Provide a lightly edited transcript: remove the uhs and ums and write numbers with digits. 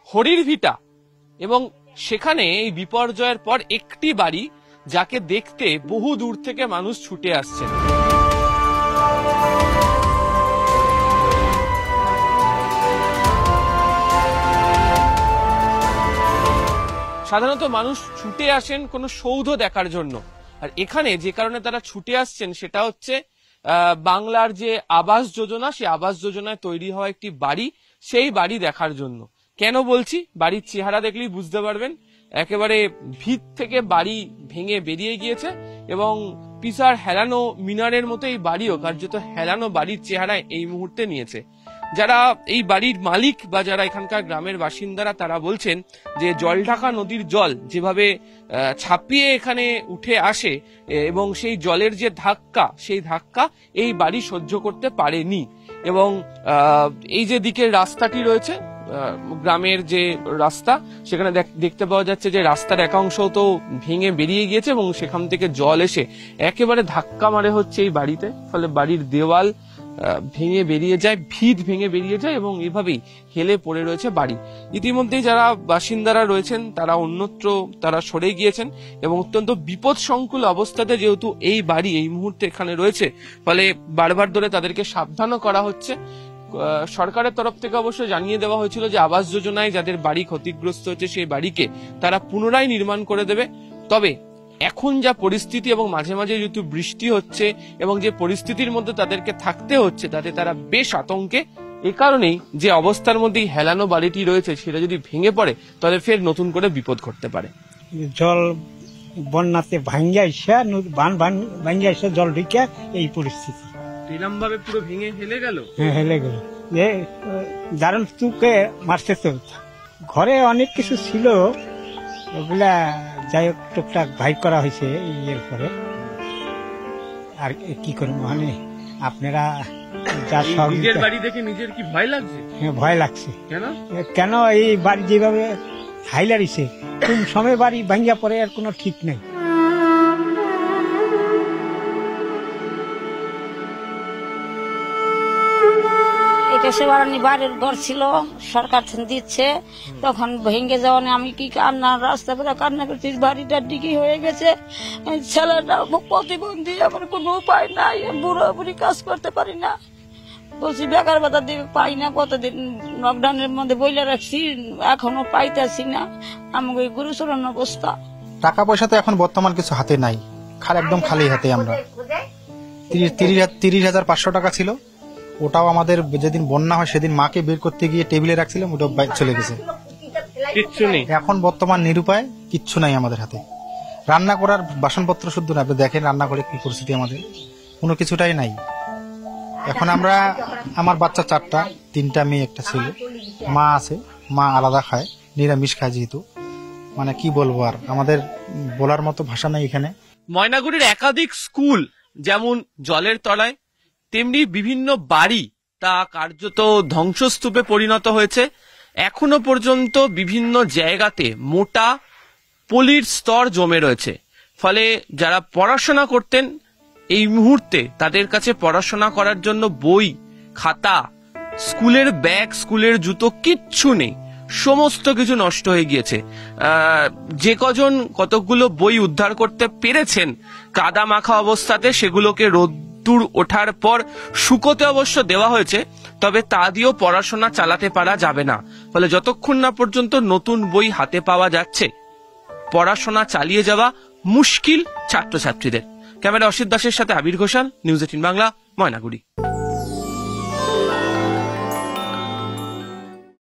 হরিরভিটা, এবং সেখানে এই বিপর্যয়ের পর একটি বাড়ি যাকে দেখতে বহু দূর থেকে মানুষ ছুটে আসছেন। সাধারণত মানুষ ছুটে আসেন কোনো সৌধ দেখার জন্য, আর এখানে যে কারণে তারা ছুটে আসছেন সেটা হচ্ছে বাংলার যে আবাস যোজনা, সেই আবাস যোজনায় তৈরি হওয়া একটি বাড়ি, সেই বাড়ি দেখার জন্য। কেন বলছি? বাড়ির চেহারা দেখলেই বুঝতে পারবেন, একেবারে ভিত থেকে বাড়ি ভেঙে বেরিয়ে গিয়েছে এবং পিসার হেলানো মিনারের মতো এই বাড়িও কার্যত হেলানো বাড়ির চেহারায় এই মুহূর্তে নিয়েছে। যারা এই বাড়ির মালিক বা যারা এখানকার গ্রামের বাসিন্দারা তারা বলছেন যে জলঢাকা নদীর জল যেভাবে ছাপিয়ে এখানে উঠে আসে এবং সেই জলের যে ধাক্কা, সেই ধাক্কা এই বাড়ি সহ্য করতে পারেনি। এবং এই যে দিকের রাস্তাটি রয়েছে, গ্রামের যে রাস্তা, সেখানে দেখতে পাওয়া যাচ্ছে যে রাস্তার এক অংশ তো ভেঙে বেরিয়ে গিয়েছে এবং সেখান থেকে জল এসে একেবারে ধাক্কা মারে হচ্ছে এই বাড়িতে, ফলে বাড়ির দেওয়াল ভেঙে বেরিয়ে যায়, ভিত ভেঙে বেরিয়ে যায় এবং এভাবেই হেলে পড়ে রয়েছে বাড়ি। ইতিমধ্যেই যারা বাসিন্দারা রয়েছেন তারা অন্যত্র তারা সরে গিয়েছেন এবং অত্যন্ত বিপদসংকুল অবস্থাতে যেহেতু এই বাড়ি এই মুহূর্তে এখানে রয়েছে, ফলে বারবার ধরে তাদেরকে সাবধানও করা হচ্ছে। সরকারের তরফ থেকে অবশ্য জানিয়ে দেওয়া হয়েছিল যে আবাস যোজনায় যাদের বাড়ি ক্ষতিগ্রস্ত হচ্ছে সেই বাড়িকে তারা পুনরায় নির্মাণ করে দেবে। তবে এখন যা পরিস্থিতি এবং মাঝে মাঝে যেহেতু বৃষ্টি হচ্ছে এবং যে পরিস্থিতির মধ্যে তাদেরকে থাকতে হচ্ছে তাতে তারা বেশ আতঙ্কে। এ কারণেই যে অবস্থার মধ্যেই হেলানো বাড়িটি রয়েছে সেটা যদি ভেঙে পড়ে তাহলে ফের নতুন করে বিপদ ঘটতে পারে। জল বন্যাতে ভাঙ্গা এসে জল ঢুকে এই পরিস্থিতি এরকম ভাবে পুরো ভেঙে হেলে গেল। হ্যাঁ, হেলে গেল। দারুণ স্তূপে মারছে তো। ঘরে অনেক কিছু ছিল, ওগুলা যাই হোক টুকটাক ভাই করা হয়েছে ইয়ের পরে। আর কি করবো, মানে আপনারা যা সব নিজের বাড়ি দেখে নিজের কি ভয় লাগছে? হ্যাঁ, ভয় লাগছে। কেন এই বাড়ি যেভাবে হাইলারিছে, কোন সময় বাড়ি ভাঙ্গা পড়ে আর কোনো ঠিক নেই। বাড়ির ঘর ছিল, সরকার দিচ্ছে, তখন ভেঙে যাওয়া আমি কি কান্না, রাস্তা বেড়া কান্না করছি, বাড়িটা ডিগি হয়ে গেছে, ছেলেটা প্রতিবন্ধী, আমার কোনো উপায় নাই, বুড়ো বুড়ি কাজ করতে পারি না, বলছি বেকার ভাতা দিবে পাই না, কতদিন লকডাউনের মধ্যে বইলে রাখছি, এখনো পাইতেছি না, আমাকে গুরুচরণ অবস্থা। টাকা পয়সা তো এখন বর্তমান কিছু হাতে নাই, একদম খালি হাতে। আমরা 30,500 টাকা ছিল, ওটাও আমাদের যেদিন বন্যা হয় সেদিন মাকে বের করতে গিয়ে টেবিলে রাখছিলাম, ওটা চলে গেছে। কিচ্ছু নেই এখন বর্তমান নিরুপায়, কিচ্ছু নাই আমাদের হাতে। রান্না করার বাসনপত্র শুদ্ধ না, আপনি দেখেন রান্না করে কি পরিস্থিতি, আমাদের কোনো কিছুটাই নাই। এখন আমরা, আমার বাচ্চা 4টা, 3টা মেয়ে, একটা ছেলে, মা আছে, মা আলাদা খায়, নিরামিষ খায় যেহেতু, মানে কি বলবো, আর আমাদের বলার মতো ভাষা নাই এখানে। ময়নাগুড়ির একাধিক স্কুল যেমন জলের তলায়, তেমনি বিভিন্ন বাড়ি তা কার্যত ধ্বংসস্তূপে পরিণত হয়েছে। এখনো পর্যন্ত বিভিন্ন জায়গাতে মোটা পলির স্তর জমে রয়েছে, ফলে যারা পড়াশোনা করতেন এই মুহূর্তে তাদের কাছে পড়াশোনা করার জন্য বই, খাতা, স্কুলের ব্যাগ, স্কুলের জুতো কিচ্ছু নেই, সমস্ত কিছু নষ্ট হয়ে গিয়েছে। যে কজন কতকগুলো বই উদ্ধার করতে পেরেছেন কাদা মাখা অবস্থাতে, সেগুলোকে রোদ্দুর ওঠার পর শুকোতে অবশ্য দেওয়া হয়েছে, তবে তা দিয়েও পড়াশোনা চালাতে পারা যাবে না। ফলে যতক্ষণ না পর্যন্ত নতুন বই হাতে পাওয়া যাচ্ছে পড়াশোনা চালিয়ে যাওয়া মুশকিল ছাত্রছাত্রীদের। ক্যামেরা অসিত দাসের সাথে আবির ঘোষাল, নিউজ 18 বাংলা, ময়নাগুড়ি।